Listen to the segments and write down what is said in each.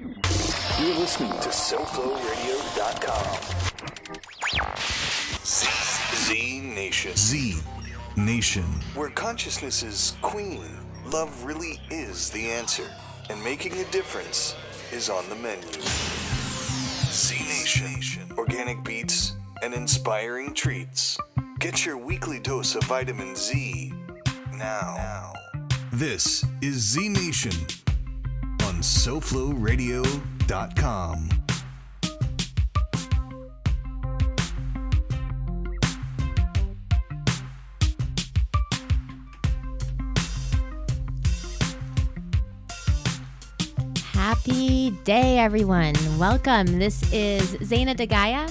You're listening to SoFloRadio.com. Z Nation. Z Nation. Where consciousness is queen, love really is the answer. And making a difference is on the menu. Z Nation. Organic beats and inspiring treats. Get your weekly dose of vitamin Z now. This is Z Nation on SoFloRadio.com. Happy day, everyone. Welcome. This is Zayna De Gaia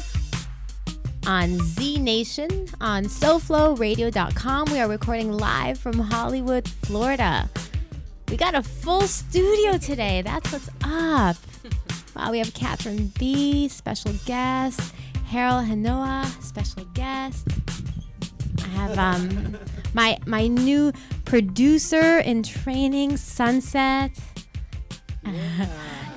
on Z Nation on SoFloRadio.com. We are recording live from Hollywood, Florida. We got a full studio today. That's what's up. Wow, we have Catherine B, special guest. Harold Henao, special guest. I have my new producer in training, Sunset.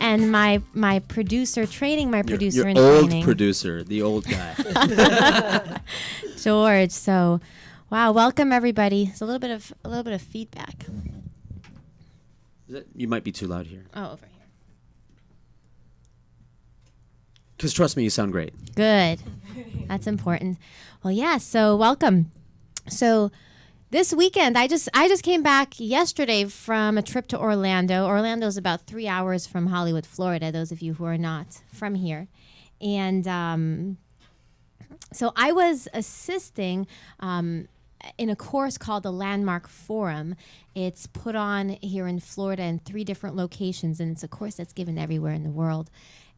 And my producer training, my producer your in old training. Producer, the old guy. George. So, wow, welcome everybody. It's a little bit of feedback. You might be too loud here. Oh, over here. Because trust me, you sound great. Good. That's important. Well, yeah, so welcome. So this weekend, I just came back yesterday from a trip to Orlando. Orlando is about 3 hours from Hollywood, Florida, those of you who are not from here. And so I was assisting in a course called the Landmark Forum. It's put on here in Florida in 3 different locations, and it's a course that's given everywhere in the world.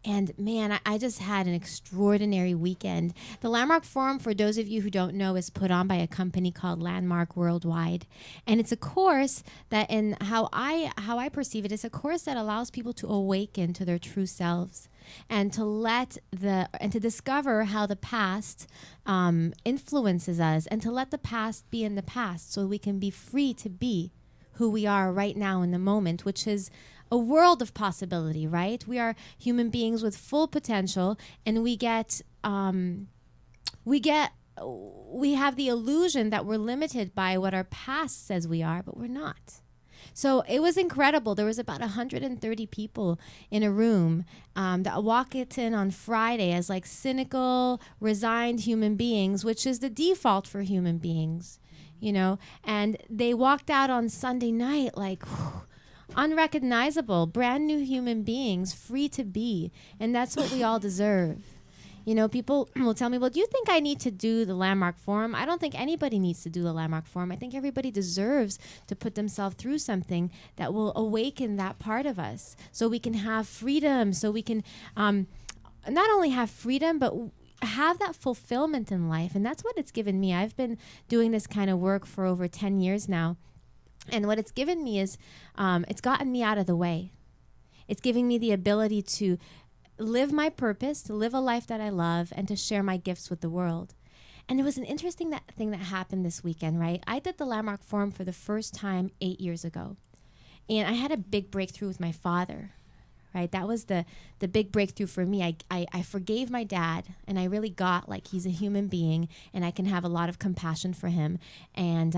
And man, I just had an extraordinary weekend. The Landmark Forum, for those of you who don't know, is put on by a company called Landmark Worldwide. And it's a course that, in how I perceive it, is a course that allows people to awaken to their true selves and to discover how the past influences us, and to let the past be in the past so we can be free to be who we are right now in the moment, which is a world of possibility, right? We are human beings with full potential, and we have the illusion that we're limited by what our past says we are, but we're not. So it was incredible. There was about 130 people in a room that walked in on Friday as like cynical, resigned human beings, which is the default for human beings, you know, and they walked out on Sunday night like, unrecognizable, brand new human beings, free to be. And that's what we all deserve. You know, people will tell me, well, do you think I need to do the Landmark Forum? I don't think anybody needs to do the Landmark Forum. I think everybody deserves to put themselves through something that will awaken that part of us so we can have freedom, so we can not only have freedom, but have that fulfillment in life. And that's what it's given me. I've been doing this kind of work for over 10 years now. And what it's given me is, it's gotten me out of the way. It's giving me the ability to live my purpose, to live a life that I love, and to share my gifts with the world. And it was an interesting thing that happened this weekend, right? I did the Landmark Forum for the first time 8 years ago. And I had a big breakthrough with my father, right? That was the big breakthrough for me. I forgave my dad, and I really got like he's a human being, and I can have a lot of compassion for him. And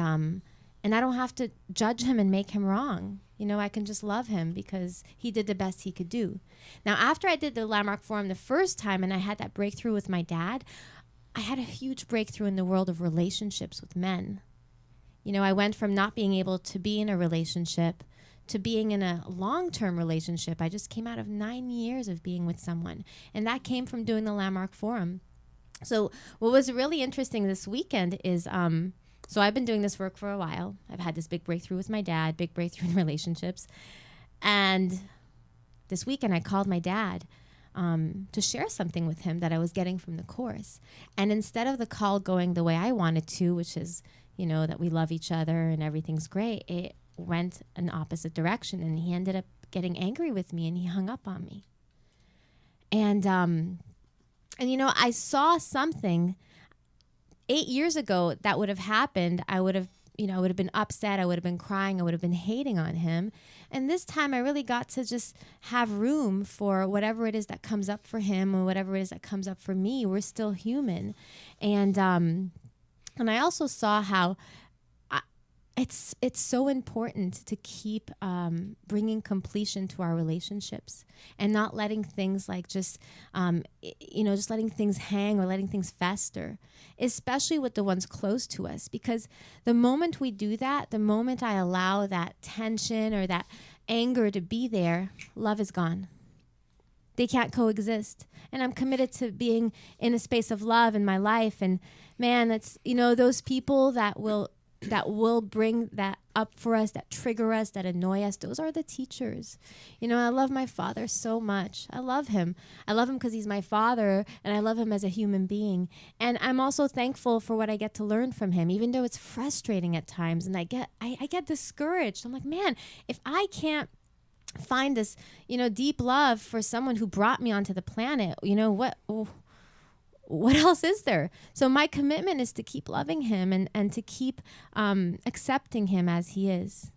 I don't have to judge him and make him wrong. You know, I can just love him because he did the best he could do. Now, after I did the Landmark Forum the first time and I had that breakthrough with my dad, I had a huge breakthrough in the world of relationships with men. You know, I went from not being able to be in a relationship to being in a long-term relationship. I just came out of 9 years of being with someone. And that came from doing the Landmark Forum. So what was really interesting this weekend is... So I've been doing this work for a while. I've had this big breakthrough with my dad, big breakthrough in relationships. And this weekend I called my dad to share something with him that I was getting from the course. And instead of the call going the way I wanted to, which is, you know, that we love each other and everything's great, it went an opposite direction. And he ended up getting angry with me and he hung up on me. And you know, I saw something 8 years ago that would have happened. I would have, I would have been upset. I would have been crying. I would have been hating on him. And this time I really got to just have room for whatever it is that comes up for him or whatever it is that comes up for me. We're still human. And I also saw how it's so important to keep bringing completion to our relationships and not letting things like just letting things hang or letting things fester, especially with the ones close to us. Because the moment we do that, the moment I allow that tension or that anger to be there, love is gone. They can't coexist. And I'm committed to being in a space of love in my life. And man, that's, those people that will bring that up for us, that trigger us, that annoy us. Those are the teachers. I love my father so much. I love him. I love him because he's my father, and I love him as a human being. And I'm also thankful for what I get to learn from him, even though it's frustrating at times. And I get discouraged. I'm like, man, if I can't find this, deep love for someone who brought me onto the planet, what else is there? So my commitment is to keep loving him and to keep accepting him as he is.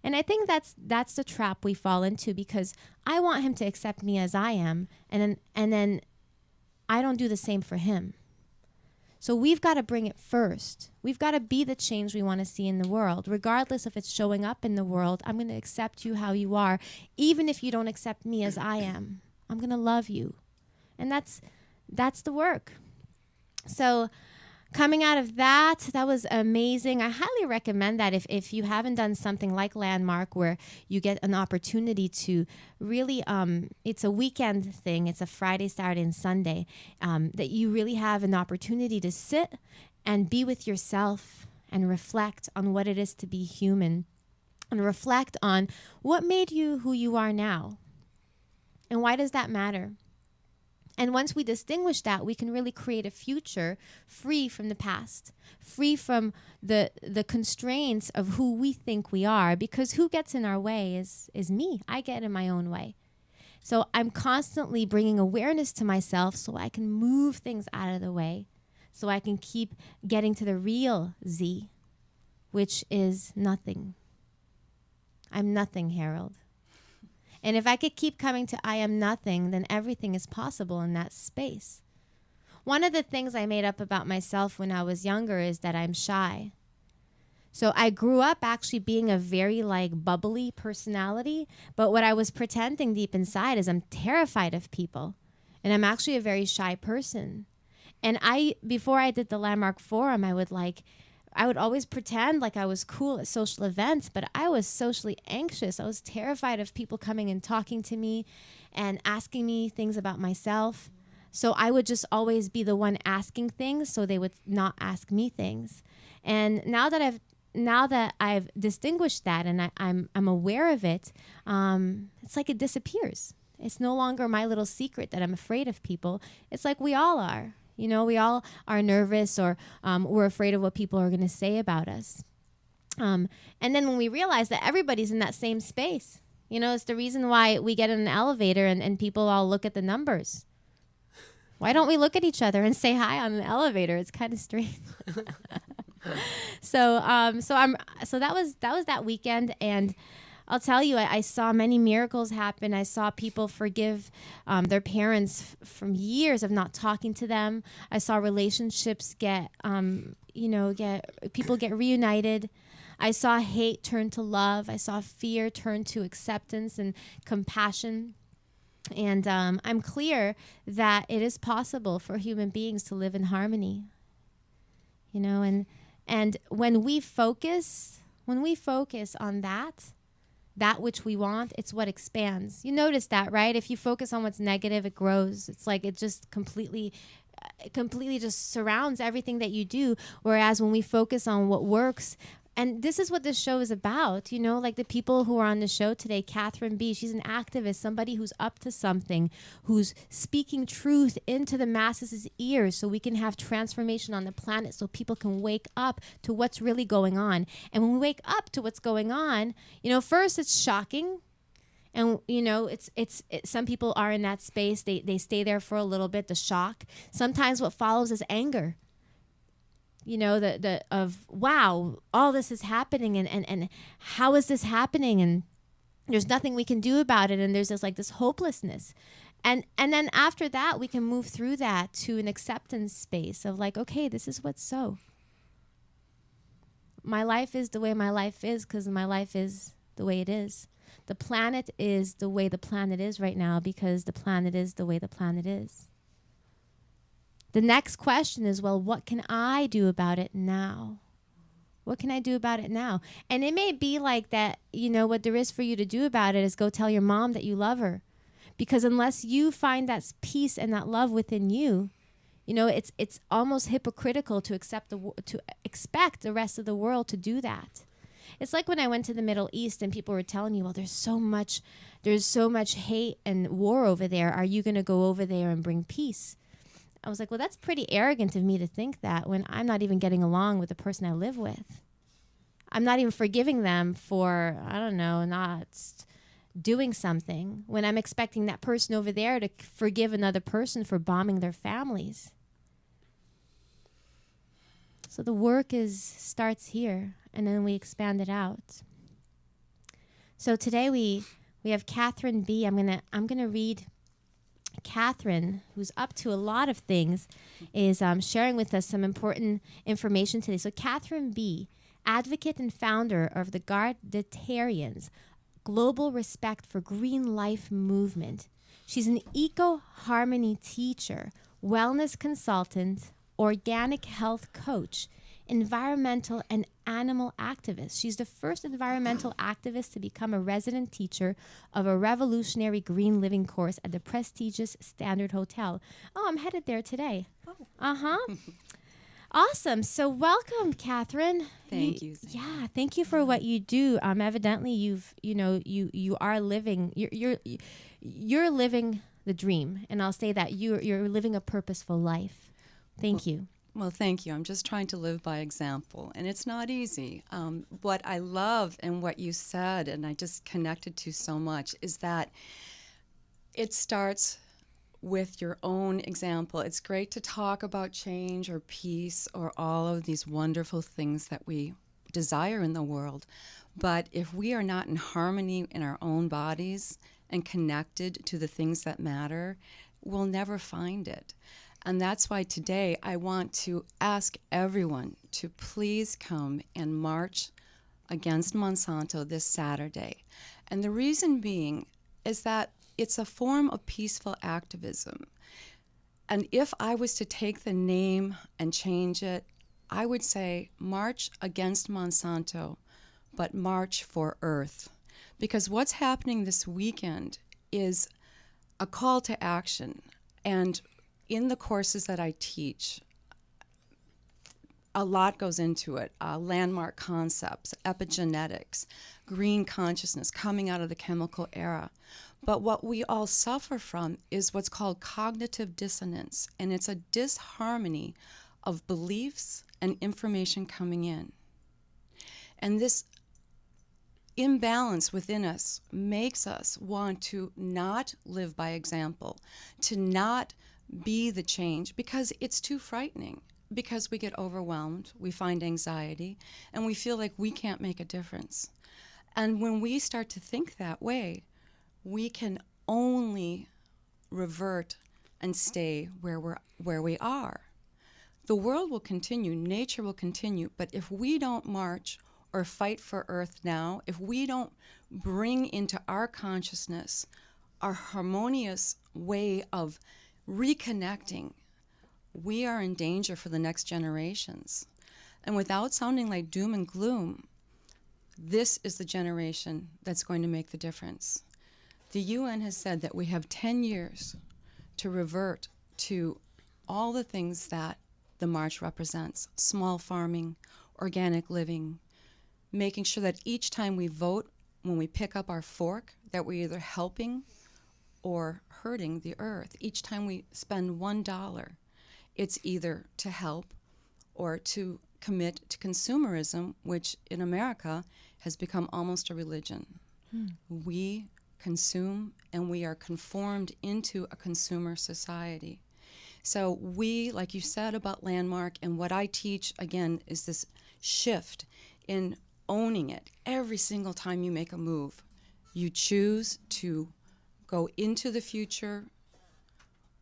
And I think that's the trap we fall into, because I want him to accept me as I am, and then I don't do the same for him. So we've got to bring it first. We've got to be the change we want to see in the world. Regardless if it's showing up in the world, I'm going to accept you how you are. Even if you don't accept me as I am, I'm going to love you. And that's the work. So coming out of that was amazing. I highly recommend that if you haven't done something like Landmark, where you get an opportunity to really, it's a weekend thing. It's a Friday, Saturday, and Sunday, that you really have an opportunity to sit and be with yourself and reflect on what it is to be human, and reflect on what made you who you are now. And why does that matter? And once we distinguish that, we can really create a future free from the past, free from the constraints of who we think we are, because who gets in our way is me. I get in my own way. So I'm constantly bringing awareness to myself so I can move things out of the way, so I can keep getting to the real Z, which is nothing. I'm nothing, Harold. And if I could keep coming to I am nothing, then everything is possible in that space. One of the things I made up about myself when I was younger is that I'm shy. So I grew up actually being a very bubbly personality, but what I was pretending deep inside is I'm terrified of people. And I'm actually a very shy person. And before I did the Landmark Forum, I would always pretend like I was cool at social events, but I was socially anxious. I was terrified of people coming and talking to me and asking me things about myself. So I would just always be the one asking things, so they would not ask me things. And now that I've distinguished that and I'm aware of it, it's like it disappears. It's no longer my little secret that I'm afraid of people. It's like we all are. We all are nervous, or we're afraid of what people are going to say about us. And then when we realize that everybody's in that same space, it's the reason why we get in an elevator and people all look at the numbers. Why don't we look at each other and say hi on an elevator? It's kind of strange. So that was that weekend, and I'll tell you, I saw many miracles happen. I saw people forgive their parents from years of not talking to them. I saw relationships get reunited. I saw hate turn to love. I saw fear turn to acceptance and compassion. And I'm clear that it is possible for human beings to live in harmony. And when we focus on that which we want, it's what expands. You notice that, right? If you focus on what's negative, it grows. It's like it just completely just surrounds everything that you do. Whereas when we focus on what works, and this is what this show is about, like the people who are on the show today, Catherine B., she's an activist, somebody who's up to something, who's speaking truth into the masses' ears so we can have transformation on the planet, so people can wake up to what's really going on. And when we wake up to what's going on, first it's shocking. And, it's some people are in that space. They stay there for a little bit, the shock. Sometimes what follows is anger. of wow, all this is happening, and how is this happening, and there's nothing we can do about it, and there's this hopelessness. And then after that, we can move through that to an acceptance space of okay, this is what's so. My life is the way my life is because my life is the way it is. The planet is the way the planet is right now because the planet is the way the planet is. The next question is, well, what can I do about it now? What can I do about it now? And it may be like that, what there is for you to do about it is go tell your mom that you love her. Because unless you find that peace and that love within you, it's almost hypocritical to expect the rest of the world to do that. It's like when I went to the Middle East and people were telling me, well, there's so much hate and war over there. Are you going to go over there and bring peace? I was like, well, that's pretty arrogant of me to think that when I'm not even getting along with the person I live with. I'm not even forgiving them for, I don't know, not doing something when I'm expecting that person over there to forgive another person for bombing their families. So the work starts here, and then we expand it out. So today we have Catherine B. I'm gonna read. Catherine, who's up to a lot of things, is sharing with us some important information today. So Catherine B., advocate and founder of the Gardetarians, Global Respect for Green Life movement. She's an eco-harmony teacher, wellness consultant, organic health coach, environmental and animal activist. She's the first environmental activist to become a resident teacher of a revolutionary green living course at the prestigious Standard Hotel. Oh, I'm headed there today. Awesome. So welcome, Catherine. Thank you. Yeah, thank you for what you do. Evidently, you are living. You're living the dream, and I'll say that you're living a purposeful life. Thank you. Well, thank you. I'm just trying to live by example, and it's not easy. What I love and what you said, and I just connected to so much, is that it starts with your own example. It's great to talk about change or peace or all of these wonderful things that we desire in the world, but if we are not in harmony in our own bodies and connected to the things that matter, we'll never find it. And that's why today I want to ask everyone to please come and march against Monsanto this Saturday. And the reason being is that it's a form of peaceful activism. And if I was to take the name and change it, I would say March Against Monsanto, but March for Earth. Because what's happening this weekend is a call to action. And in the courses that I teach, a lot goes into it. Landmark concepts, epigenetics, green consciousness, coming out of the chemical era. But what we all suffer from is what's called cognitive dissonance, and it's a disharmony of beliefs and information coming in. And this imbalance within us makes us want to not live by example, to not be the change, because it's too frightening, because we get overwhelmed, we find anxiety, and we feel like we can't make a difference. And when we start to think that way, we can only revert and stay where we are. The world will continue, nature will continue, but if we don't march or fight for Earth now, if we don't bring into our consciousness our harmonious way of reconnecting, we are in danger for the next generations. And without sounding like doom and gloom, this is the generation that's going to make the difference. The UN has said that we have 10 years to revert to all the things that the march represents: small farming, organic living, making sure that each time we vote, when we pick up our fork, that we're either helping or hurting the earth. Each time we spend $1, it's either to help or to commit to consumerism, which in America has become almost a religion. We consume, and we are conformed into a consumer society. So we, like you said about Landmark, and what I teach, again, is this shift in owning it. Every single time you make a move, you choose to go into the future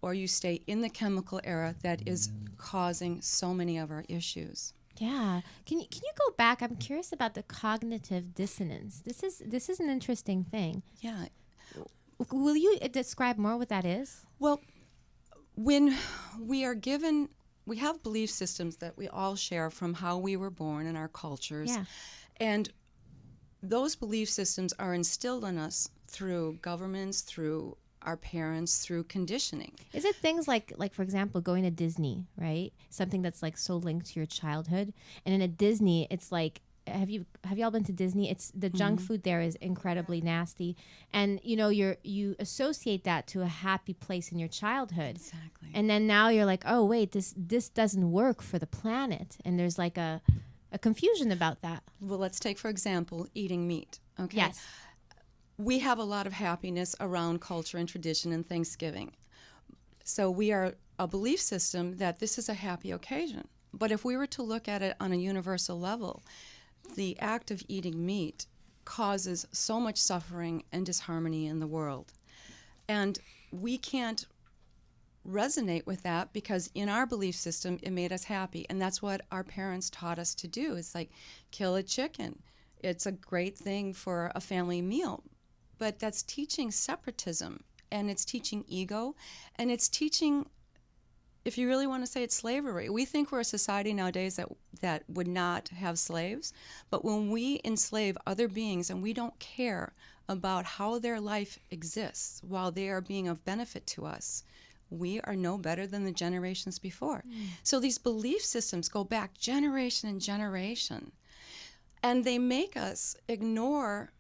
or you stay in the chemical era that is causing so many of our issues. Yeah. Can you go back? I'm curious about the cognitive dissonance. This is an interesting thing. Yeah. Will you describe more what that is? Well, when we are given, we have belief systems that we all share from how we were born in our cultures. Yeah. And those belief systems are instilled in us through governments, through our parents, through conditioning. Is it things like for example, going to Disney, right? Something that's like so linked to your childhood. And in a Disney, it's like, have you all been to Disney? It's the junk food there is incredibly nasty, and you associate that to a happy place in your childhood. Exactly. And then now you're like, oh wait, this doesn't work for the planet, and there's like a confusion about that. Well, let's take, for example, eating meat. Okay. Yes. We have a lot of happiness around culture and tradition and Thanksgiving. So we are a belief system that this is a happy occasion. But if we were to look at it on a universal level, the act of eating meat causes so much suffering and disharmony in the world. And we can't resonate with that because in our belief system, it made us happy. And that's what our parents taught us to do. It's like, kill a chicken. It's a great thing for a family meal. But that's teaching separatism, and it's teaching ego, and it's teaching, if you really want to say, it's slavery. We think we're a society nowadays that would not have slaves, but when we enslave other beings and we don't care about how their life exists while they are being of benefit to us, we are no better than the generations before. So these belief systems go back generation and generation, and they make us ignore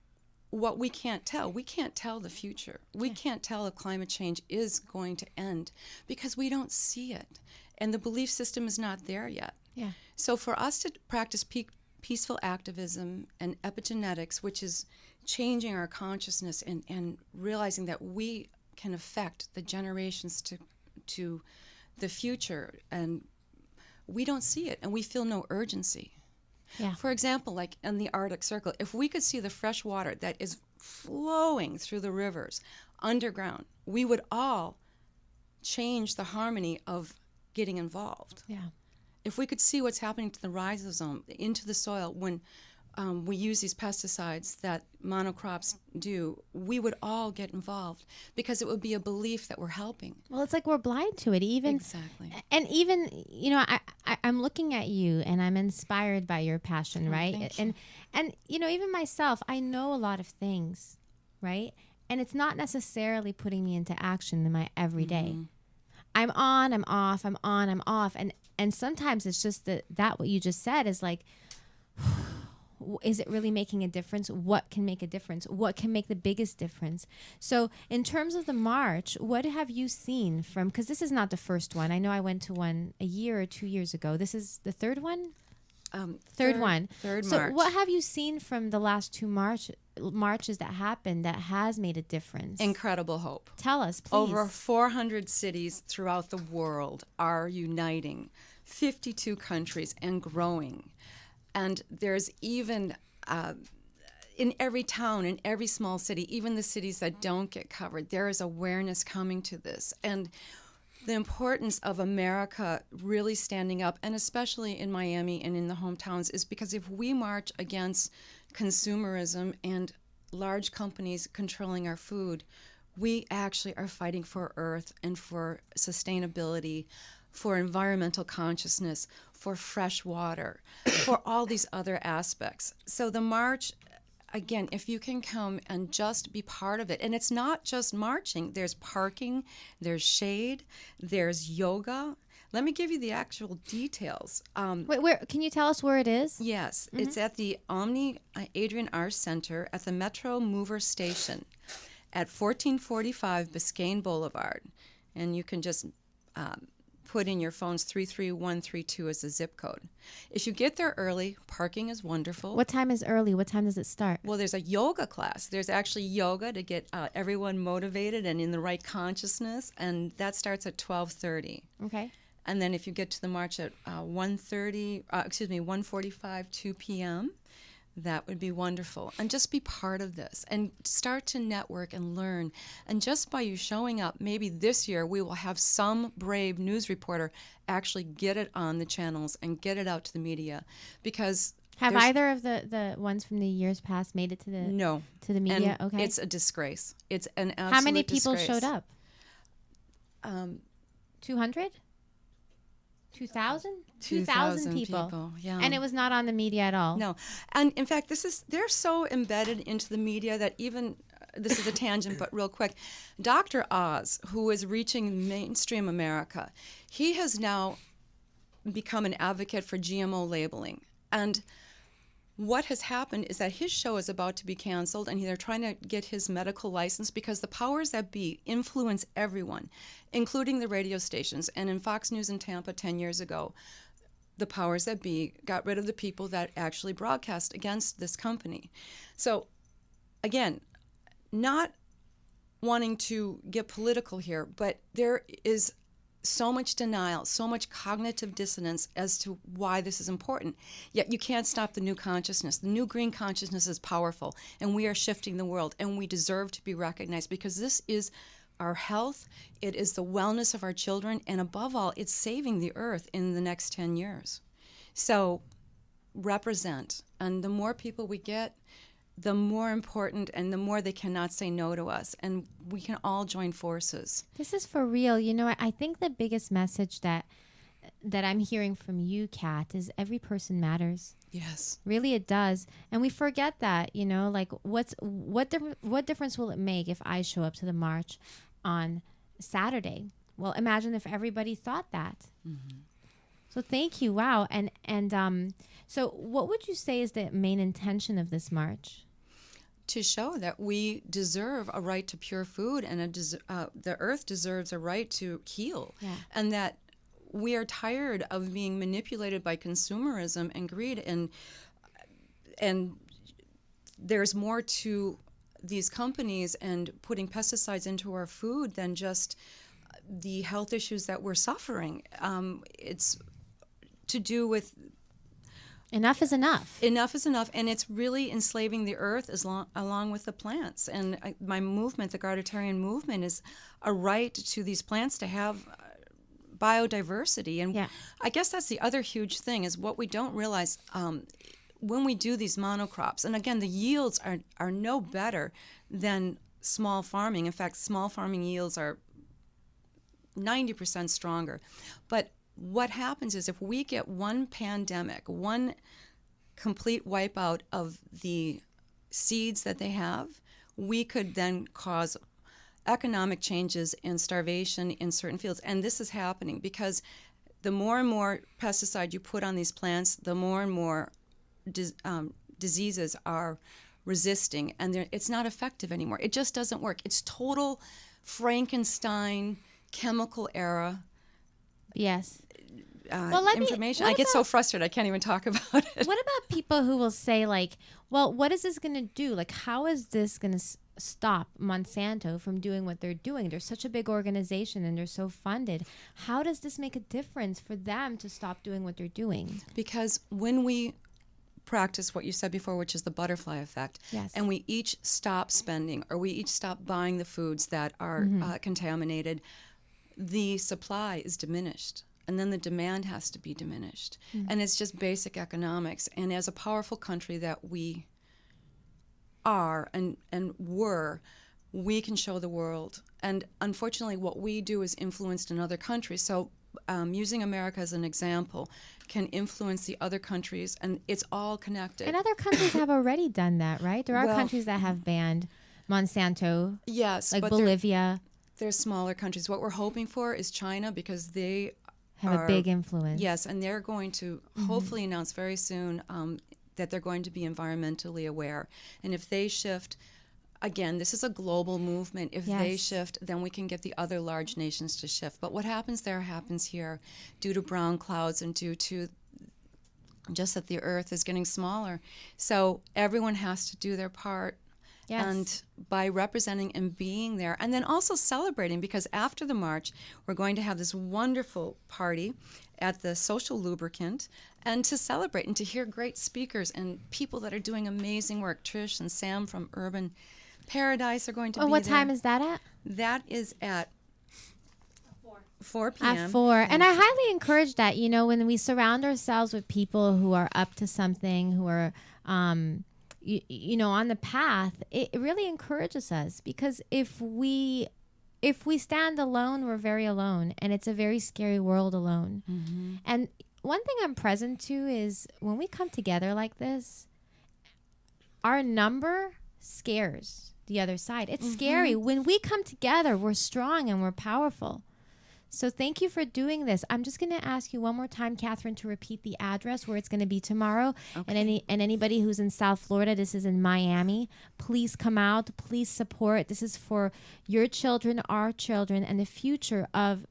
what we can't tell. We can't tell the future. We can't tell if climate change is going to end because we don't see it. And the belief system is not there yet. Yeah. So for us to practice peaceful activism and epigenetics, which is changing our consciousness and realizing that we can affect the generations to the future, and we don't see it, and we feel no urgency. Yeah. For example, like in the Arctic Circle, if we could see the fresh water that is flowing through the rivers underground, we would all change the harmony of getting involved. Yeah. If we could see what's happening to the rhizosome, into the soil, when we use these pesticides that monocrops do, we would all get involved because it would be a belief that we're helping. Well, it's like we're blind to it, even. Exactly. And even, I'm looking at you and I'm inspired by your passion, right? Thank you. And even myself, I know a lot of things, right? And it's not necessarily putting me into action in my everyday. I'm on, I'm off, I'm on, I'm off. And sometimes it's just that what you just said is like, is it really making a difference? What can make a difference? What can make the biggest difference? So in terms of the march, what have you seen from, because this is not the first one. I know I went to one a year or 2 years ago. This is the third one? Third one. Third so March. what have you seen from the last two marches that happened that has made a difference? Incredible hope. Tell us, please. Over 400 cities throughout the world are uniting, 52 countries and growing. And there's even, in every town, in every small city, even the cities that don't get covered, there is awareness coming to this. And the importance of America really standing up, and especially in Miami and in the hometowns, is because if we march against consumerism and large companies controlling our food, we actually are fighting for Earth and for sustainability, for environmental consciousness, for fresh water, for all these other aspects. So the march, again, if you can come and just be part of it, and it's not just marching, there's parking, there's shade, there's yoga. Let me give you the actual details. Wait, where can you tell us where it is? Yes, it's at the Omni Adrian R. Center at the Metro Mover Station at 1445 Biscayne Boulevard. And you can just put in your phone's 33132 as the zip code. If you get there early, parking is wonderful. What time is early? What time does it start? Well, there's a yoga class. There's actually yoga to get everyone motivated and in the right consciousness, and that starts at 12:30. Okay. And then if you get to the march at 1:45, 2 p.m., that would be wonderful. And just be part of this and start to network and learn. And just by you showing up, maybe this year we will have some brave news reporter actually get it on the channels and get it out to the media. Because have either of the ones from the years past made it to the media? And okay. it's a disgrace. It's an absolute How many people disgrace. showed up? 200? 2,000? 2,000 people. Yeah. And it was not on the media at all. No. And in fact, they're so embedded into the media that even, this is a tangent, but real quick, Dr. Oz, who is reaching mainstream America, he has now become an advocate for GMO labeling. And what has happened is that his show is about to be canceled, and they're trying to get his medical license because the powers that be influence everyone, including the radio stations. And in Fox News in Tampa 10 years ago, the powers that be got rid of the people that actually broadcast against this company. So, again, not wanting to get political here, but there is so much denial, so much cognitive dissonance as to why this is important. Yet you can't stop the new consciousness. The new green consciousness is powerful, and we are shifting the world, and we deserve to be recognized because this is our health, it is the wellness of our children, and above all, it's saving the earth in the next 10 years. So represent, and the more people we get, the more important and the more they cannot say no to us, and we can all join forces. This is for real. You know, I think the biggest message that I'm hearing from you, Kat, is every person matters. Yes. Really, it does. And we forget that, you know, like what difference will it make if I show up to the march on Saturday? Well, imagine if everybody thought that. Mm-hmm. So thank you. Wow. And so what would you say is the main intention of this march? To show that we deserve a right to pure food, and the earth deserves a right to heal, and that we are tired of being manipulated by consumerism and greed, and there's more to these companies and putting pesticides into our food than just the health issues that we're suffering. It's to do with enough is enough. Enough is enough, and it's really enslaving the earth along with the plants. And my movement, the Garderitarian movement, is a right to these plants to have biodiversity. And I guess that's the other huge thing is what we don't realize when we do these monocrops. And again, the yields are no better than small farming. In fact, small farming yields are 90% stronger. But what happens is if we get one pandemic, one complete wipeout of the seeds that they have, we could then cause economic changes and starvation in certain fields. And this is happening because the more and more pesticide you put on these plants, the more and more diseases are resisting, and it's not effective anymore. It just doesn't work. It's total Frankenstein chemical era. Yes. Information. I get so frustrated I can't even talk about it. What about people who will say, like, well, what is this going to do? Like, how is this going to stop Monsanto from doing what they're doing? They're such a big organization and they're so funded. How does this make a difference for them to stop doing what they're doing? Because when we practice what you said before, which is the butterfly effect, and we each stop spending, or we each stop buying the foods that are contaminated, the supply is diminished. And then the demand has to be diminished. And it's just basic economics. And as a powerful country that we are and were, we can show the world. And unfortunately, what we do is influenced in other countries. So using America as an example can influence the other countries, and it's all connected. And other countries have already done that, right? There are countries that have banned Monsanto. Yes. Like Bolivia. They're smaller countries. What we're hoping for is China, because they have a big influence. Yes, and they're going to hopefully announce very soon that they're going to be environmentally aware. And if they shift again, this is a global movement. If they Yes. shift, then we can get the other large nations to shift. But what happens there happens here due to brown clouds and due to just that the earth is getting smaller. So everyone has to do their part. Yes. And by representing and being there, and then also celebrating, because after the march, we're going to have this wonderful party at the Social Lubricant, and to celebrate and to hear great speakers and people that are doing amazing work. Trish and Sam from Urban Paradise are going to be there. What time is that at? That is at 4 p.m. At 4. And I highly encourage that, when we surround ourselves with people who are up to something, who are, on the path, it really encourages us, because if we stand alone, we're very alone, and it's a very scary world alone. Mm-hmm. And one thing I'm present to is when we come together like this, our number scares the other side. It's scary. When we come together, we're strong and we're powerful. So thank you for doing this. I'm just going to ask you one more time, Catherine, to repeat the address where it's going to be tomorrow. Okay. And anybody who's in South Florida, this is in Miami. Please come out. Please support. This is for your children, our children, and the future of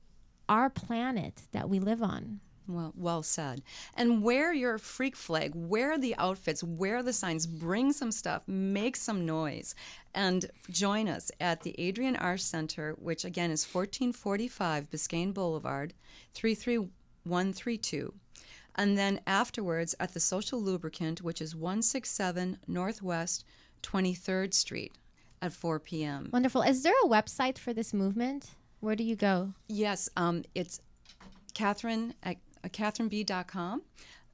our planet that we live on. Well said. And wear your freak flag, wear the outfits, wear the signs, bring some stuff, make some noise, and join us at the Adrian R. Center, which again is 1445 Biscayne Boulevard, 33132. And then afterwards at the Social Lubricant, which is 167 Northwest 23rd Street at 4 p.m. Wonderful. Is there a website for this movement? Where do you go? Yes, it's Catherine at CatherineB.com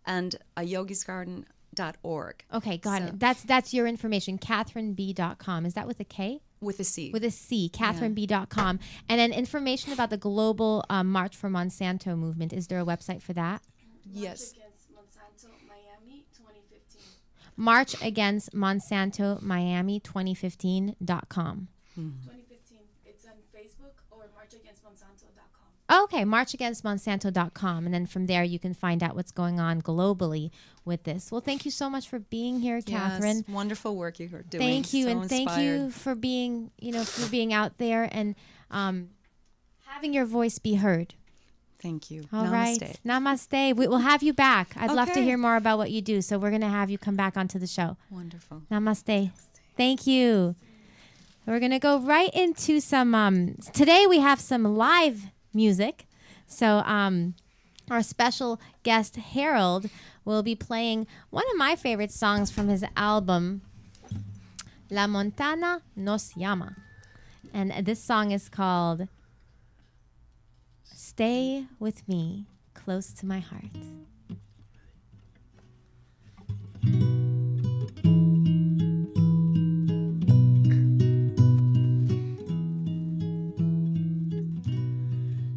and yogisgarden.org. Okay, got So- it. That's your information, CatherineB.com. Is that with a K? With a C. With a C, CatherineB.com. And then information about the global March for Monsanto movement. Is there a website for that? Yes. Against Monsanto, Miami, 2015. March Against Monsanto, Miami 2015.com. 2015. It's on Facebook or marchagainstmonsanto.com. Okay, marchagainstmonsanto.com. And then from there, you can find out what's going on globally with this. Well, thank you so much for being here, Catherine. Yes, wonderful work you are doing. Thank you, So and thank you inspired. for being, for being out there and having your voice be heard. Thank you. All Namaste. right, namaste. We will have you back. I'd love to Okay. hear more about what you do, so we're gonna have you come back onto the show. Wonderful. Namaste. Thank you. We're gonna go right into some. Today we have some live music. So our special guest Harold will be playing one of my favorite songs from his album La Montana Nos Llama. And this song is called Stay With Me, Close to My Heart.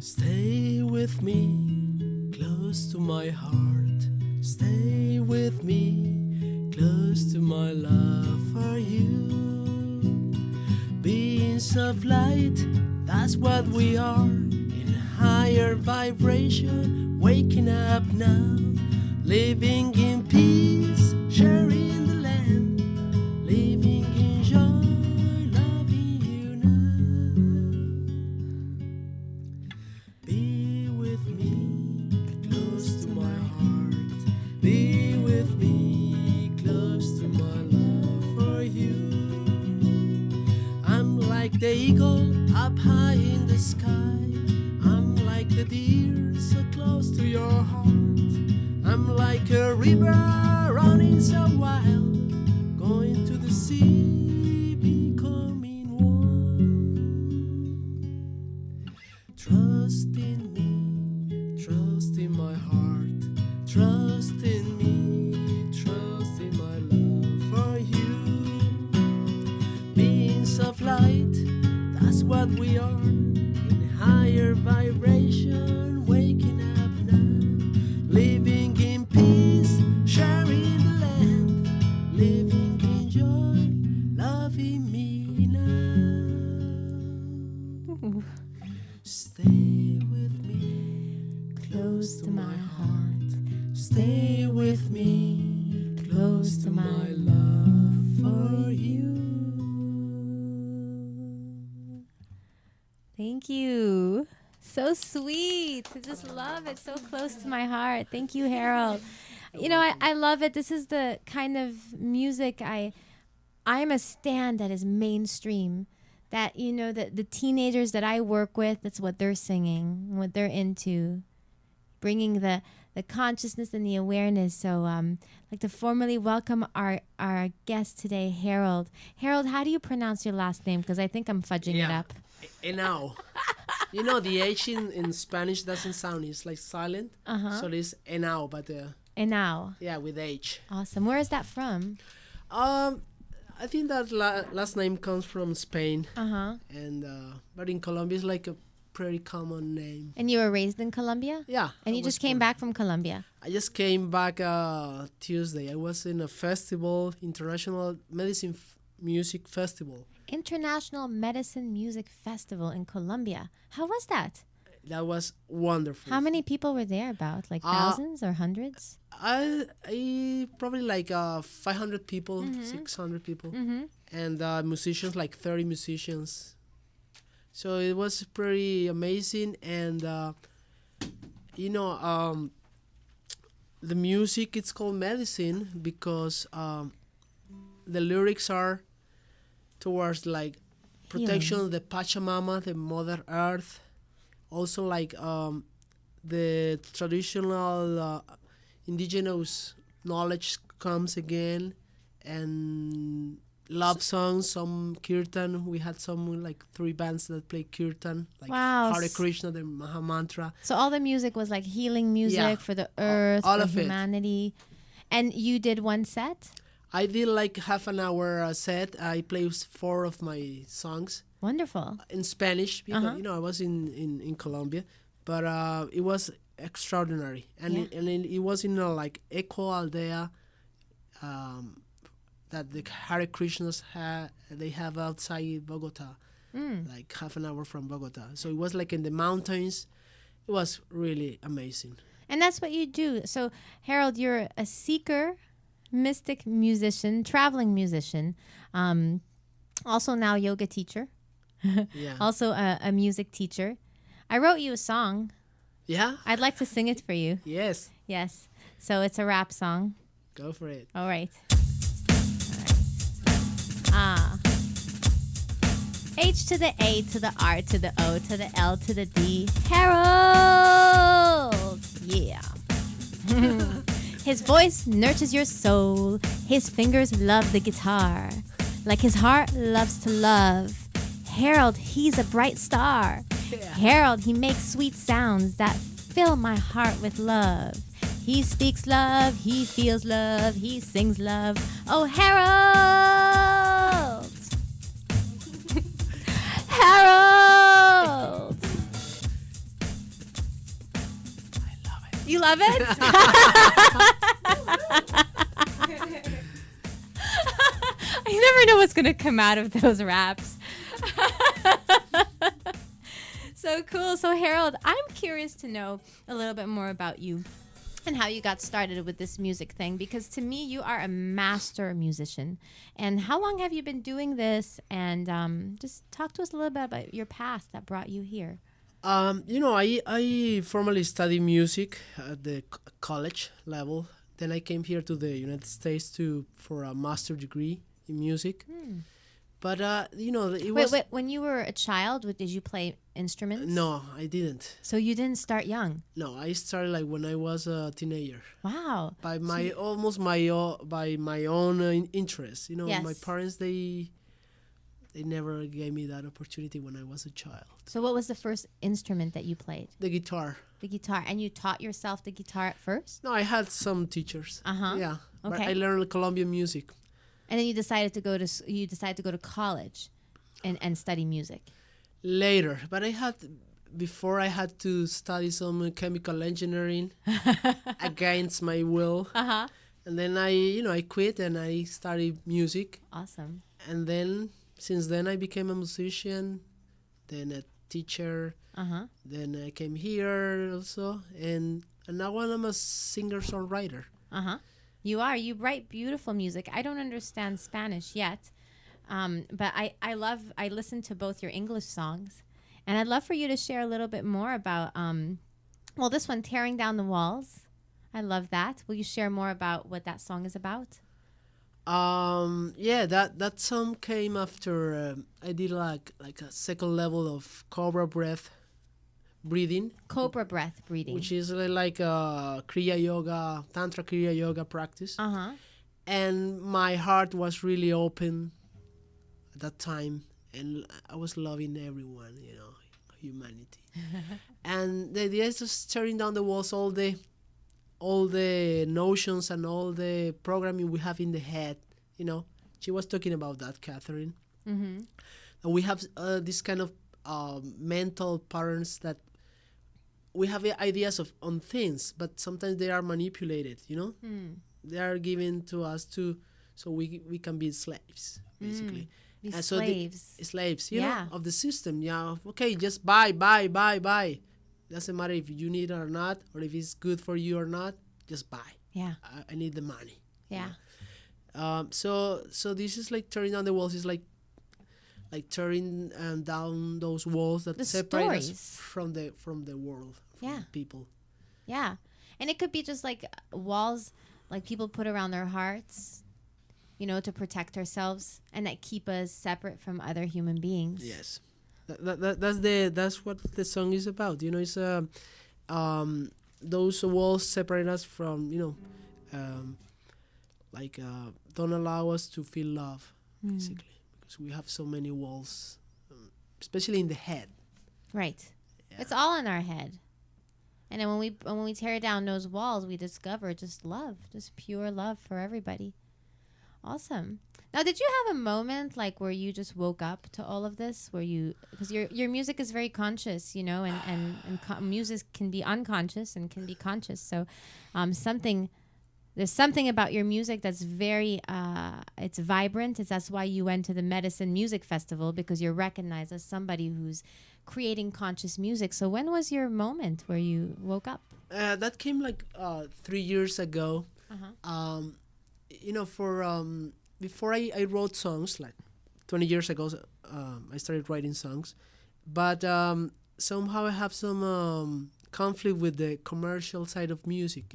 Stay with me, close to my heart. Stay with me, close to my love for you. Beings of light, that's what we are. In higher vibration, waking up now. Living in peace, sharing the land. Living in joy, loving you now. Be with me, close to my heart. Be with me, close to my love for you. I'm like the eagle up high in the sky. I'm like the deer so close to your heart. I'm like a river running so wild, going to the sea, becoming one. Trust in me, trust in my heart. Trust in me, trust in my love for you. Beings of light, that's what we are. In higher vibration, waking up now. Living in peace, sharing the land. Living in joy, loving me now. Stay with me, close to my heart. Stay with me, close to my love for you. Thank you. So sweet. I just love it. So close to my heart. Thank you, Harold. You know, I love it. This is the kind of music I'm a stand that is mainstream. That, you know, the teenagers that I work with, that's what they're singing, what they're into. Bringing the consciousness and the awareness. So I'd like to formally welcome our guest today, Harold. Harold, how do you pronounce your last name? Because I think I'm fudging it up. Henao. You know, the H in Spanish doesn't sound, it's like silent. So it's Henao, but Henao. yeah, with H. Awesome. Where is that from? I think that last name comes from Spain. And but in Colombia it's like a pretty common name. And you were raised in Colombia? Yeah. And you just came back from Colombia? I just came back Tuesday. I was in a festival, International Medicine Music Festival. International Medicine Music Festival in Colombia. How was that? That was wonderful. How many people were there about? Like thousands or hundreds? I probably like 500 people, 600 people. And musicians, like 30 musicians. So it was pretty amazing. And, you know, the music, it's called medicine because the lyrics are towards like protection of the Pachamama, the Mother Earth. Also like the traditional indigenous knowledge comes again, and love songs, some kirtan. We had some like 3 bands that play kirtan, like Hare Krishna, the Maha Mantra. So all the music was like healing music for the earth, all for of humanity. And you did one set? I did like half an hour set. I played 4 of my songs. Wonderful. In Spanish, because you know I was in Colombia, but it was extraordinary, and it was in a like eco aldea that the Hare Krishnas they have outside Bogota, like half an hour from Bogota. So it was like in the mountains. It was really amazing. And that's what you do. So Harold, you're a seeker, mystic musician, traveling musician, also now yoga teacher. Also a music teacher. I wrote you a song. Yeah? I'd like to sing it for you. Yes. Yes. So it's a rap song. Go for it. All right. H to the A to the R to the O to the L to the D. Harold! Yeah. His voice nurtures your soul. His fingers love the guitar. Like his heart loves to love. Harold, he's a bright star. Harold, he makes sweet sounds that fill my heart with love. He speaks love, he feels love, he sings love. Oh, Harold! Harold! I love it. You love it? I never know what's going to come out of those raps. So cool. So Harold, I'm curious to know a little bit more about you and how you got started with this music thing, because to me you are a master musician. And how long have you been doing this? And just talk to us a little bit about your past that brought you here. You know, I formally studied music at the college level. Then I came here to the United States for a master degree in music. But, you know, it was... Wait, when you were a child, did you play instruments? No, I didn't. So you didn't start young? No, I started like when I was a teenager. Wow. By my by my own interest. You know, my parents, they never gave me that opportunity when I was a child. So what was the first instrument that you played? The guitar. The guitar. And you taught yourself the guitar at first? No, I had some teachers. Yeah. Okay. But I learned Colombian music. And then you decided to go to college and study music. Later, but before I had to study some chemical engineering against my will. And then I quit and I studied music. Awesome. And then since then I became a musician, then a teacher. Then I came here also, and now I'm a singer-songwriter. You write beautiful music. I don't understand Spanish yet, but I listen to both your English songs And I'd love for you to share a little bit more about, well, this one, Tearing Down the Walls. I love that. Will you share more about what that song is about? Yeah, that song came after I did like a second level of cobra breath breathing, Cobra breath breathing. which is like a Kriya Yoga, Tantra Kriya Yoga practice. Uh-huh. And my heart was really open at that time, and I was loving everyone, humanity. And the idea is just tearing down the walls, all the notions and all the programming we have in the head. She was talking about that, Catherine. Mm-hmm. And we have this kind of mental patterns that we have ideas on things, but sometimes they are manipulated. They are given to us so we can be slaves, basically. Be And slaves. Slaves, Yeah. of the system. Yeah, okay, just buy. Doesn't matter if you need it or not, or if it's good for you or not. Just buy. Yeah. I need the money. Yeah. So this is like tearing down the walls. Is like tearing down those walls that The separate stories. us from the world, from Yeah. people. Yeah. And it could be just like walls like people put around their hearts, to protect ourselves and that keep us separate from other human beings. Yes, that's what the song is about. It's those walls separate us from don't allow us to feel love, basically, because we have so many walls, especially in the head. Right. Yeah. It's all in our head. And then when we tear down those walls, we discover just love, just pure love for everybody. Awesome. Now, did you have a moment like where you just woke up to all of this, because your music is very conscious, and music can be unconscious and can be conscious. So, there's something about your music that's very, it's vibrant. That's why you went to the Medicine Music Festival, because you're recognized as somebody who's creating conscious music. So when was your moment where you woke up? That came like 3 years ago. Uh-huh. Before I wrote songs, like 20 years ago, I started writing songs. But somehow I have some conflict with the commercial side of music,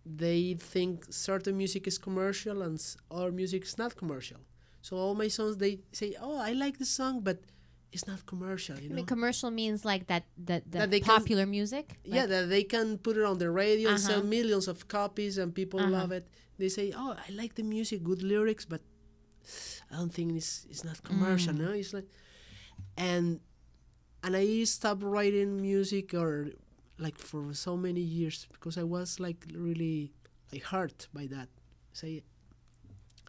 They think certain music is commercial and other music is not commercial. So all my songs, they say, oh, I like the song, but it's not commercial, I mean, commercial means like that they popular music? Yeah, that they can put it on the radio and sell Uh-huh. millions of copies and people love it. They say, oh, I like the music, good lyrics, but I don't think it's not commercial. No, it's like, and I stopped writing music or like for so many years because I was like really like hurt by that. Say,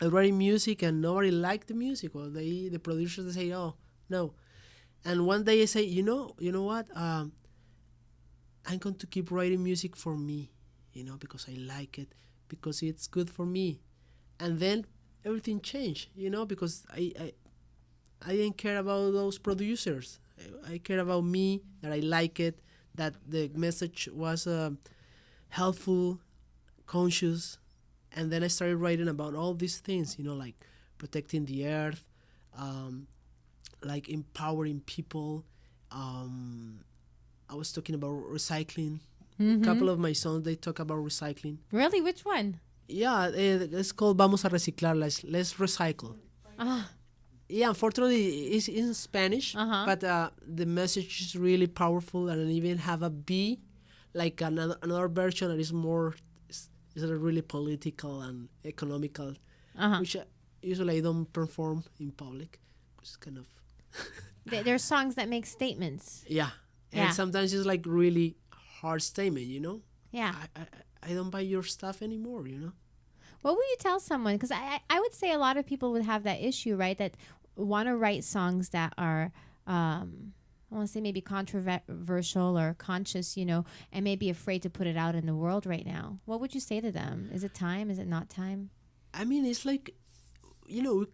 I writing music and nobody liked the music, or the producers, they say, oh no. And one day I say, you know what? I'm going to keep writing music for me, because I like it, because it's good for me. And then everything changed, because I didn't care about those producers. I care about me, that I like it, that the message was helpful, conscious. And then I started writing about all these things, like protecting the earth, like empowering people. I was talking about recycling. Mm-hmm. A couple of my songs, they talk about recycling. Really? Which one? Yeah, it's called Vamos a Reciclar, let's recycle. Ah, Yeah, unfortunately, it's in Spanish, Uh-huh. but the message is really powerful, and I even have a B, like another version that is more, is really political and economical, uh-huh. which usually I don't perform in public. It's kind of, There's songs that make statements. yeah. And Yeah. sometimes it's like really hard statement, Yeah. I don't buy your stuff anymore, What would you tell someone? Because I would say a lot of people would have that issue, right? That want to write songs that are, I want to say maybe controversial or conscious, and may be afraid to put it out in the world right now. What would you say to them? Is it time? Is it not time? I mean, it's like,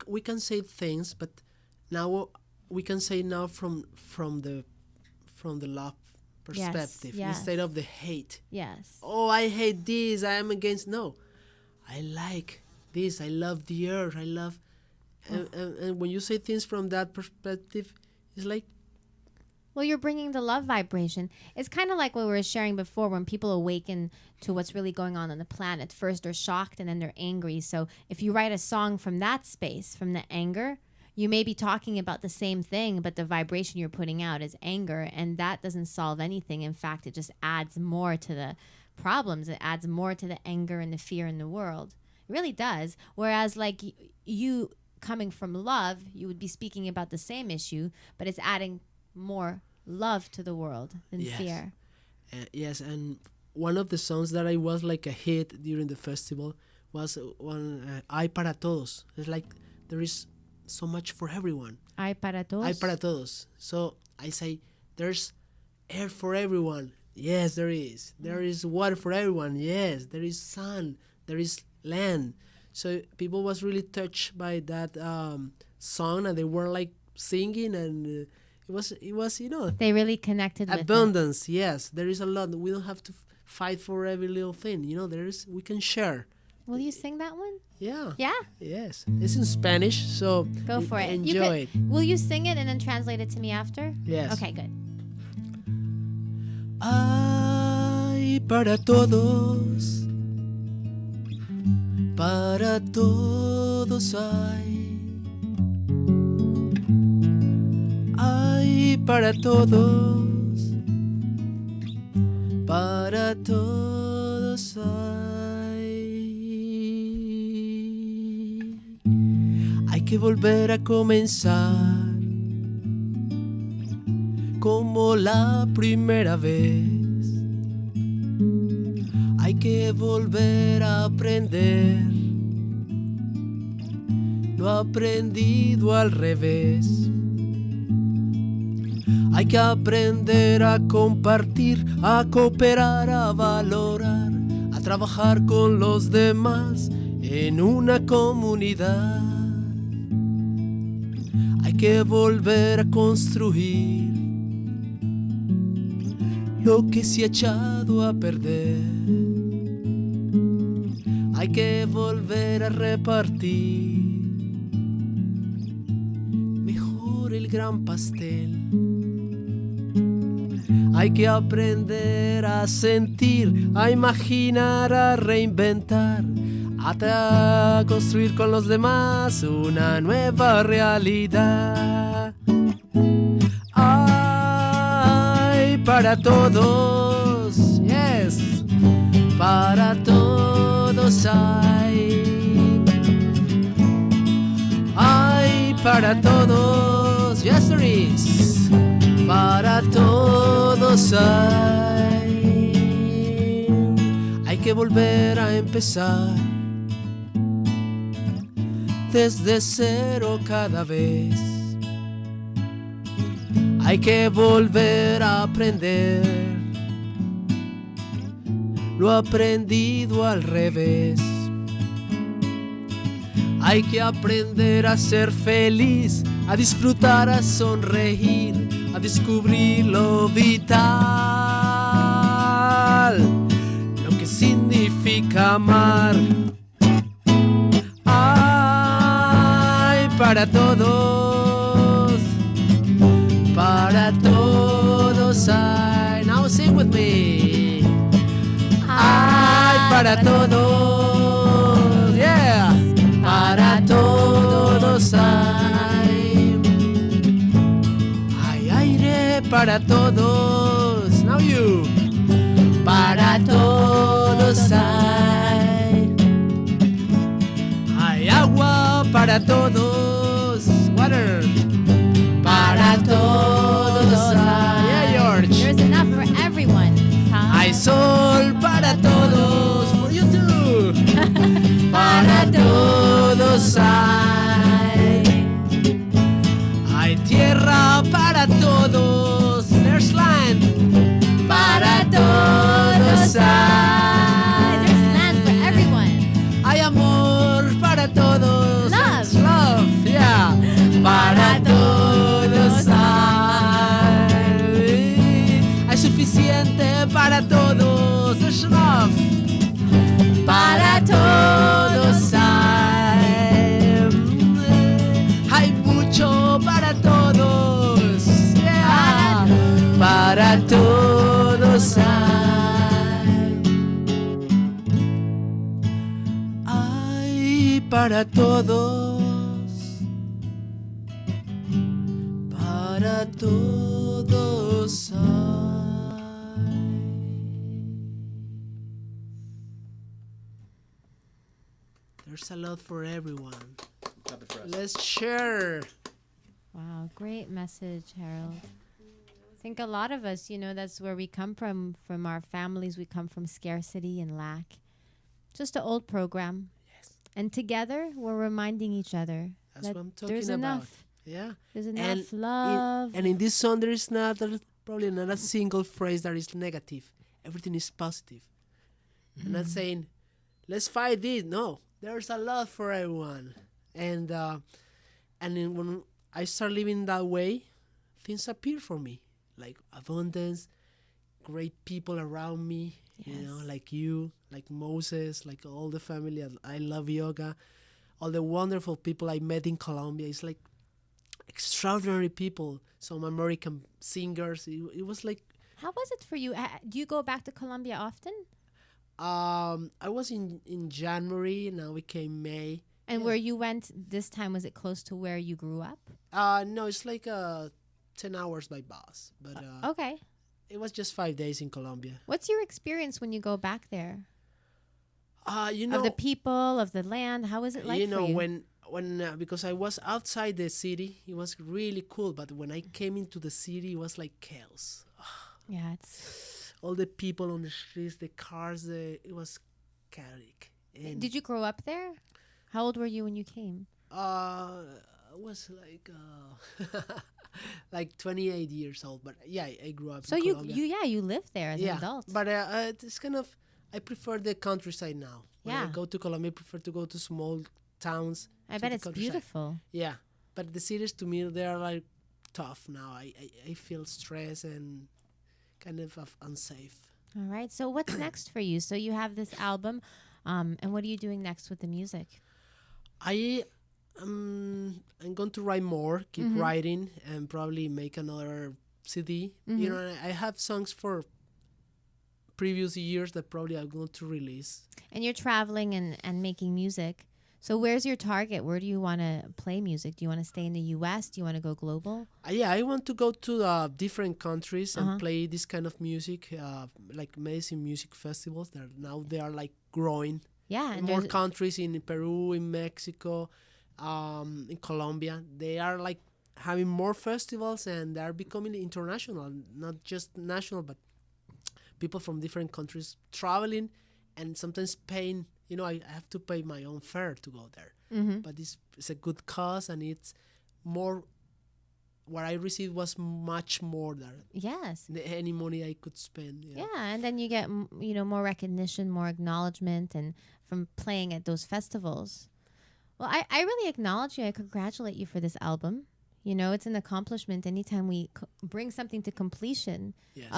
we can say things, but now we can say now from the love perspective, yes. instead of the hate. Yes. Oh, I hate this, I am against. No, I like this, I love the earth, I love, and when you say things from that perspective, It's like, Well, you're bringing the love vibration. It's kind of like what we were sharing before when people awaken to what's really going on the planet. First, they're shocked and then they're angry. So if you write a song from that space, from the anger, you may be talking about the same thing, but the vibration you're putting out is anger, and that doesn't solve anything. In fact, it just adds more to the problems. It adds more to the anger and the fear in the world. It really does. Whereas like you coming from love, you would be speaking about the same issue, but it's adding more love to the world than Yes. fear. Yes, and one of the songs that I was like a hit during the festival was one, Hay para Todos. It's like there is so much for everyone. Hay para todos. Hay para todos. So I say, there's air for everyone. Yes, there is. There is water for everyone. Yes, there is sun. There is land. So people was really touched by that song, and they were like singing, and it was They really connected with it. abundance. Yes, there is a lot. We don't have to fight for every little thing. We can share. Will you sing that one? Yeah. Yeah? Yes. It's in Spanish, so Go for it. enjoy it. Will you sing it and then translate it to me after? Yes. Okay, good. Hay para todos hay. Hay para todos hay. Hay que volver a comenzar como la primera vez. Hay que volver a aprender lo aprendido al revés. Hay que aprender a compartir, a cooperar, a valorar, a trabajar con los demás en una comunidad. Hay que volver a construir lo que se ha echado a perder. Hay que volver a repartir mejor el gran pastel. Hay que aprender a sentir, a imaginar, a reinventar, a construir con los demás una nueva realidad. Hay para todos, yes, para todos hay. Hay para todos, yes there is. Para todos hay. Hay que volver a empezar desde cero cada vez. Hay que volver a aprender lo aprendido al revés. Hay que aprender a ser feliz, a disfrutar, a sonreír, a descubrir lo vital, lo que significa amar. Hay para todos hay. Now sing with me. Hay para todos, yeah, para todos hay. Hay aire para todos. Now you. Para todos hay. Hay agua para todos. Water. Para todos hay. Yeah, George. There's enough for everyone, Tom. Hay sol para todos. For you too. Para todos hay. Hay tierra para todos. There's land. Para todos hay. There's land for everyone. Hay amor para todos. Love. Love, yeah. Para todos hay. para todos hay para todos, para todos hay. There's a lot for everyone. Let's share. Wow, great message, Harold. I think a lot of us, that's where we come from our families. We come from scarcity and lack. Just an old program. Yes. And together, we're reminding each other That's that what I'm talking there's about. enough. Yeah. There's enough love. And in this song, there is probably not a single phrase that is negative. Everything is positive. I'm not saying, let's fight this. No, there's a lot for everyone. And then when I start living that way, things appear for me, like abundance, great people around me, like you, like Moses, like all the family. I love yoga, all the wonderful people I met in Colombia. It's like extraordinary people, some American singers. It was like... How was it for you? Do you go back to Colombia often? I was in January, now we came May. And where you went this time, was it close to where you grew up? No, it's like 10 hours by bus. But Okay. it was just 5 days in Colombia. What's your experience when you go back there? Of the people, of the land, how is it like for you? when because I was outside the city, it was really cool. But when I came into the city, it was like chaos. Yeah, it's... All the people on the streets, the cars, it was chaotic. And Did you grow up there? How old were you when you came? I was like 28 years old, but yeah, I grew up. So in you Colombia. you lived there as an adult. But it's kind of, I prefer the countryside now. When I Yeah. go to Colombia, I prefer to go to small towns. I to bet the it's countryside. beautiful. Yeah, but the cities to me, they are like tough now. I feel stressed and kind of unsafe. All right. So what's next for you? So you have this album, and what are you doing next with the music? I'm going to write more, keep writing, and probably make another CD. I have songs for previous years that probably I'm going to release. And you're traveling and making music. So where's your target? Where do you want to play music? Do you want to stay in the U.S.? Do you want to go global? I want to go to different countries and play this kind of music, like amazing music festivals. Now they are like growing. Yeah. And More there's- countries in Peru, in Mexico, in Colombia. They are like having more festivals and they are becoming international, not just national, but people from different countries traveling and sometimes paying. I have to pay my own fare to go there. But it's a good cause and it's more. What I received was much more than Yes. any money I could spend. Yeah, and then you get more recognition, more acknowledgement, and from playing at those festivals. Well, I really acknowledge you. I congratulate you for this album. It's an accomplishment anytime we bring something to completion. Yes.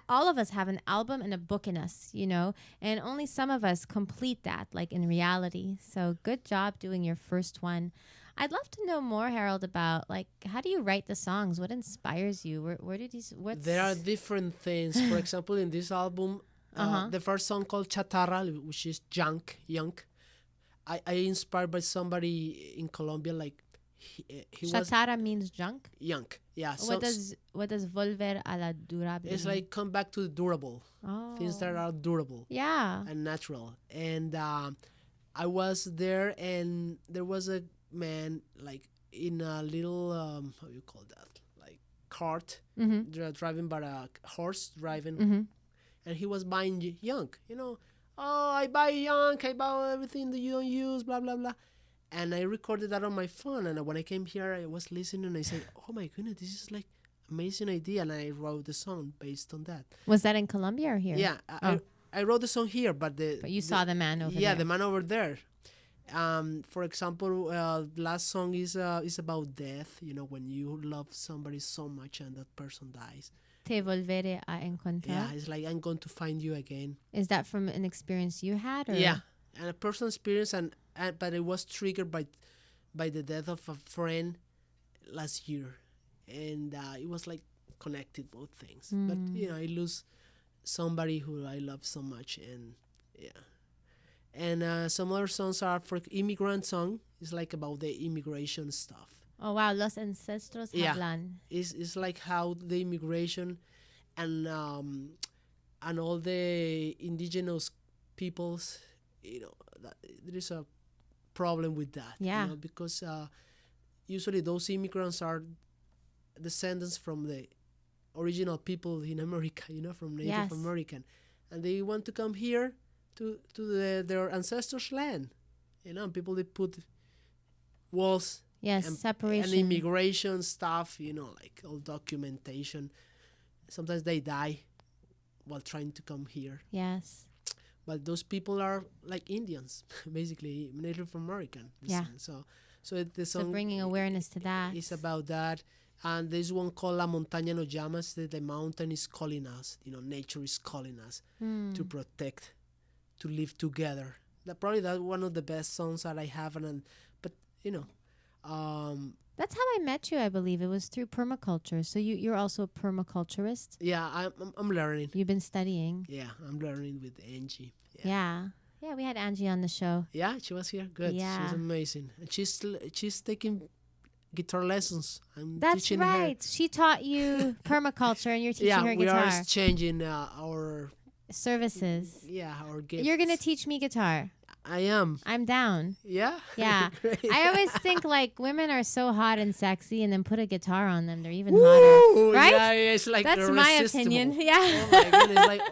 All of us have an album and a book in us, and only some of us complete that, like in reality. So good job doing your first one. I'd love to know more, Harold, about how do you write the songs? What inspires you? Where did these? There are different things. For example, in this album, the first song called Chatarra, which is junk. I inspired by somebody in Colombia, like he was Chatarra means junk. junk. Yeah. What does volver a la durable? It's like come back to the durable things that are durable Yeah. and natural. And I was there, and there was a man like in a little how you call that, like cart, driving by a horse driving, and he was buying junk. Oh, I buy junk, I buy everything that you don't use, blah blah blah. And I recorded that on my phone, and when I came here, I was listening, and I said, oh my goodness, this is like amazing idea, and I wrote the song based on that. Was that in Colombia or here? Yeah, I wrote the song here, but you saw the man over there. Yeah, the man over there. For example, last song is about death. When you love somebody so much and that person dies. Te volveré a encontrar. Yeah, it's like I'm going to find you again. Is that from an experience you had? Or? Yeah, and a personal experience, but it was triggered by the death of a friend last year, and it was like connected both things. But I lose somebody who I love so much, and and some other songs are for immigrant song. It's like about the immigration stuff. Oh wow, Los Ancestros Hablan. It's like how the immigration and all the indigenous peoples, that there is a problem with that. Yeah. Because usually those immigrants are descendants from the original people in America, from Native American, and they want to come here to their ancestors' land. People, they put walls. Yes, and separation. And immigration stuff, like all documentation. Sometimes they die while trying to come here. Yes. But those people are like Indians, basically Native American. Yeah. So the song So bringing awareness to that. is about that. And there's one called La Montaña Nos Llamas, that the mountain is calling us. Nature is calling us to protect, to live together. Probably that's one of the best songs that I have. But That's how I met you, I believe. It was through permaculture. So you're also a permaculturist. Yeah, I'm learning. You've been studying. Yeah, I'm learning with Angie. Yeah. Yeah, we had Angie on the show. Yeah, she was here. Good. Yeah. She's amazing. And she's taking guitar lessons. I'm That's teaching right. her. She taught you permaculture and you're teaching her we guitar. are exchanging our services. our gifts. You're going to teach me guitar. I am. I'm down. Yeah? Yeah. Great. I always think like women are so hot and sexy, and then put a guitar on them, they're even Woo! hotter. Right? Yeah, it's like That's my irresistible. opinion. Yeah. Oh my goodness. Like,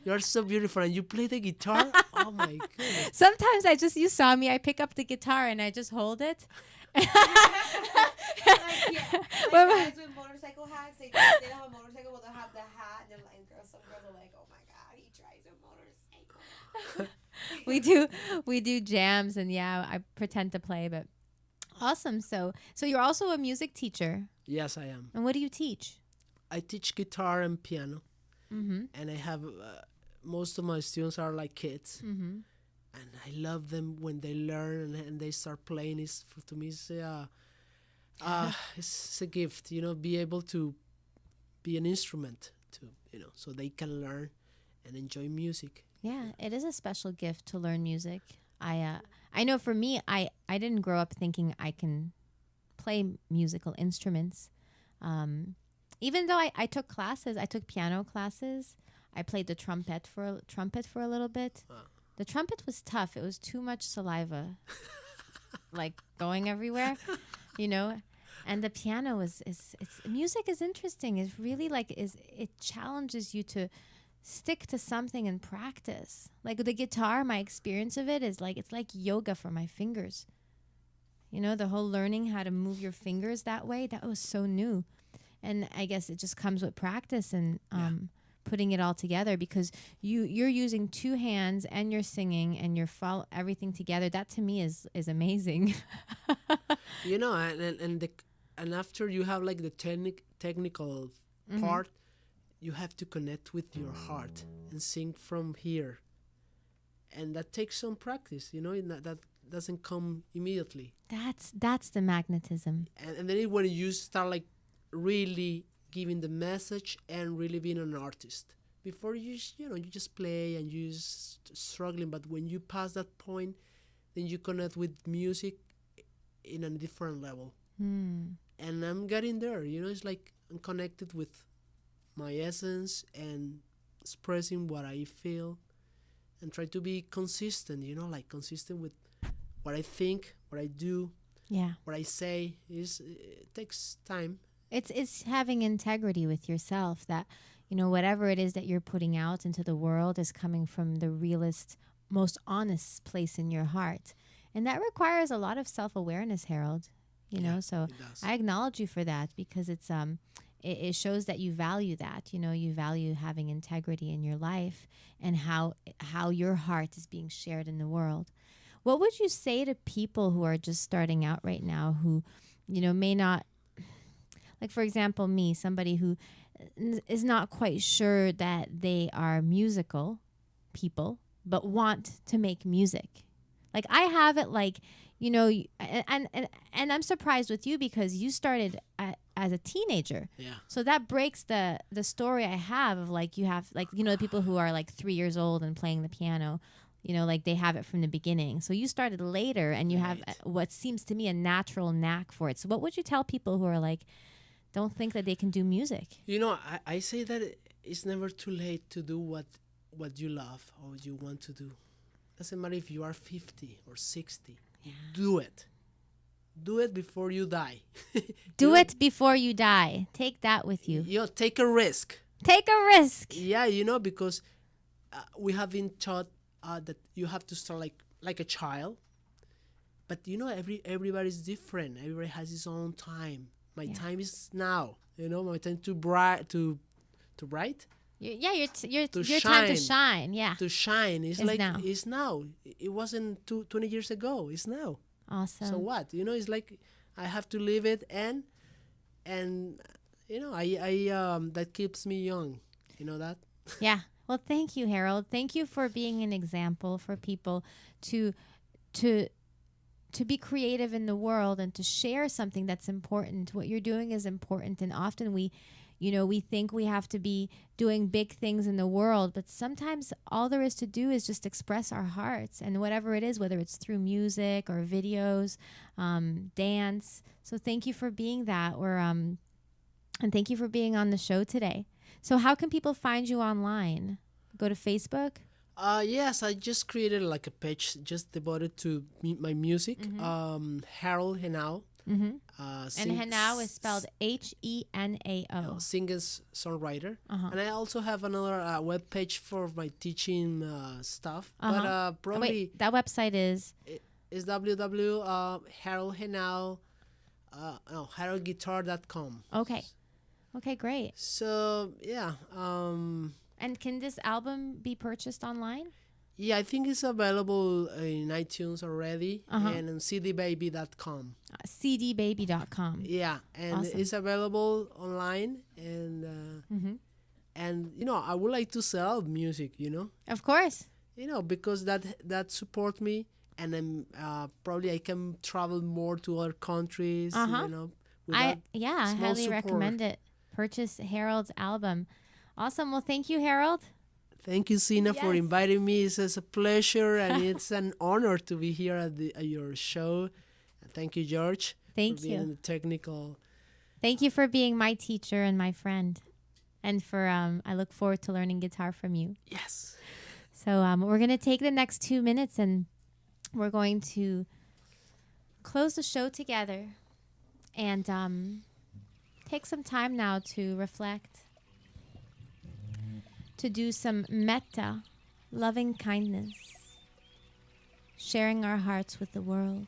you're so beautiful and you play the guitar? Oh my goodness. Sometimes you saw me, I pick up the guitar and I just hold it. Like guys with motorcycle hats, they don't have a motorcycle, but they'll have the hat, and some girls are like, oh my god, he drives a motorcycle. We do jams, and I pretend to play, but awesome. So you're also a music teacher. Yes, I am. And what do you teach? I teach guitar and piano. Mm-hmm. And I have most of my students are like kids. Mm-hmm. And I love them when they learn and they start playing. To me, it's a gift, be able to be an instrument so they can learn and enjoy music. Yeah, it is a special gift to learn music. I know for me, I didn't grow up thinking I can play musical instruments. Even though I took classes, I took piano classes. I played the trumpet for a little bit. The trumpet was tough. It was too much saliva, like going everywhere, And the piano is music is interesting. It's really it challenges you to stick to something and practice. Like the guitar, my experience of it is it's like yoga for my fingers. The whole learning how to move your fingers that way, that was so new. And I guess it just comes with practice and putting it all together, because you're using two hands and you're singing and you're everything together. That to me is amazing. And after you have like the technical part, you have to connect with your heart and sing from here. And that takes some practice, that doesn't come immediately. That's the magnetism. And then when you start like really giving the message and really being an artist. Before you just play and you struggling, but when you pass that point, then you connect with music in a different level. And I'm getting there, it's like I'm connected with my essence and expressing what I feel and try to be consistent, consistent with what I think, what I do, what I say. It takes time. It's having integrity with yourself, that, whatever it is that you're putting out into the world is coming from the realest, most honest place in your heart. And that requires a lot of self-awareness, Harold. So I acknowledge you for that, because it's it shows that you value that. You value having integrity in your life and how your heart is being shared in the world. What would you say to people who are just starting out right now, who, may not, like for example, me, somebody who is not quite sure that they are musical people, but want to make music? Like I have it, and I'm surprised with you, because you started at as a teenager. Yeah. So that breaks the story I have of like you have like the people who are like 3 years old and playing the piano, like they have it from the beginning. So you started later and you have what seems to me a natural knack for it. So what would you tell people who are like don't think that they can do music? I say that it's never too late to do what you love or you want to do. Doesn't matter if you are 50 or 60. Do it. Do it before you die. Do it before you die. Take that with you. Take a risk. Take a risk. Yeah, because we have been taught that you have to start like a child. But everybody's different. Everybody has his own time. My time is now. My time to write. Your To time to shine. shine. Yeah. To shine. It's now. It's now. It wasn't 20 years ago. It's now. Awesome. So what? It's like I have to live it and I that keeps me young. You know that? Yeah. Well, thank you, Harold. Thank you for being an example for people to be creative in the world and to share something that's important. What you're doing is important, and often we think we have to be doing big things in the world, but sometimes all there is to do is just express our hearts, and whatever it is, whether it's through music or videos, dance. So thank you for being that, and thank you for being on the show today. So how can people find you online? Go to Facebook? Yes, I just created like a page just devoted to my music. Harold Henao. And Henao is spelled Henao. Singer-songwriter. And I also have another web page for my teaching stuff. But probably... Wait, that website is? It's haroldguitar.com. Okay, great. So, yeah. And can this album be purchased online? Yeah, I think it's available in iTunes already and on cdbaby.com. cdbaby.com. Yeah, and awesome. It's available online, and I would like to sell music, Of course. Because that support me, and then probably I can travel more to other countries, I highly recommend it. Purchase Harold's album. Awesome. Well, thank you, Harold. Thank you, Zayna, for inviting me. It's a pleasure, and it's an honor to be here at your show. And thank you, George. Thank for you. Being the technical. Thank you for being my teacher and my friend. And for I look forward to learning guitar from you. Yes. So we're going to take the next 2 minutes, and we're going to close the show together and take some time now to reflect, to do some metta, loving kindness, sharing our hearts with the world.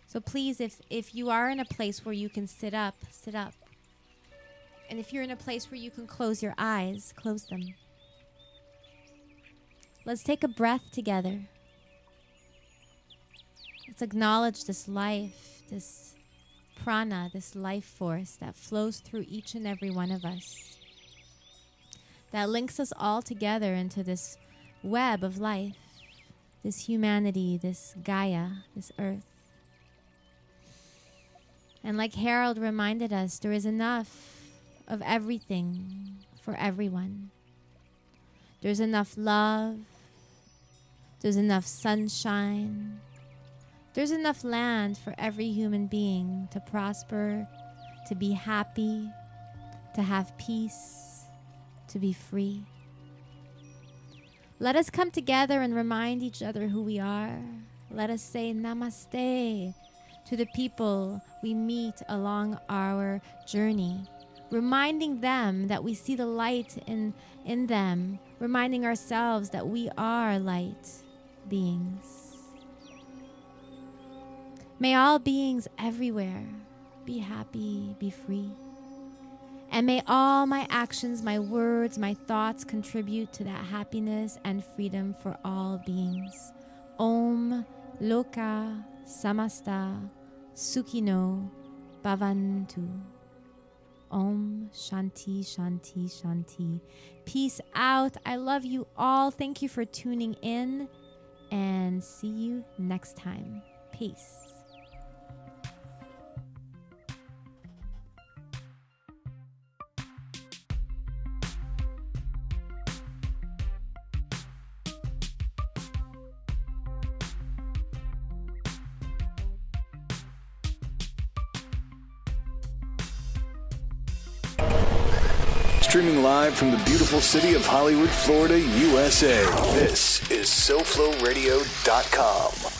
So please, if you are in a place where you can sit up, sit up. And if you're in a place where you can close your eyes, close them. Let's take a breath together. Let's acknowledge this life, this prana, this life force that flows through each and every one of us, that links us all together into this web of life, this humanity, this Gaia, this earth. And like Harold reminded us, there is enough of everything for everyone. There's enough love. There's enough sunshine. There's enough land for every human being to prosper, to be happy, to have peace, to be free. Let us come together and remind each other who we are. Let us say namaste to the people we meet along our journey, reminding them that we see the light in them, reminding ourselves that we are light beings. May all beings everywhere be happy, be free. And may all my actions, my words, my thoughts contribute to that happiness and freedom for all beings. Om Loka Samasta Sukhino Bhavantu. Om Shanti Shanti Shanti. Peace out. I love you all. Thank you for tuning in, and see you next time. Peace. Streaming live from the beautiful city of Hollywood, Florida, USA. This is SoFloRadio.com.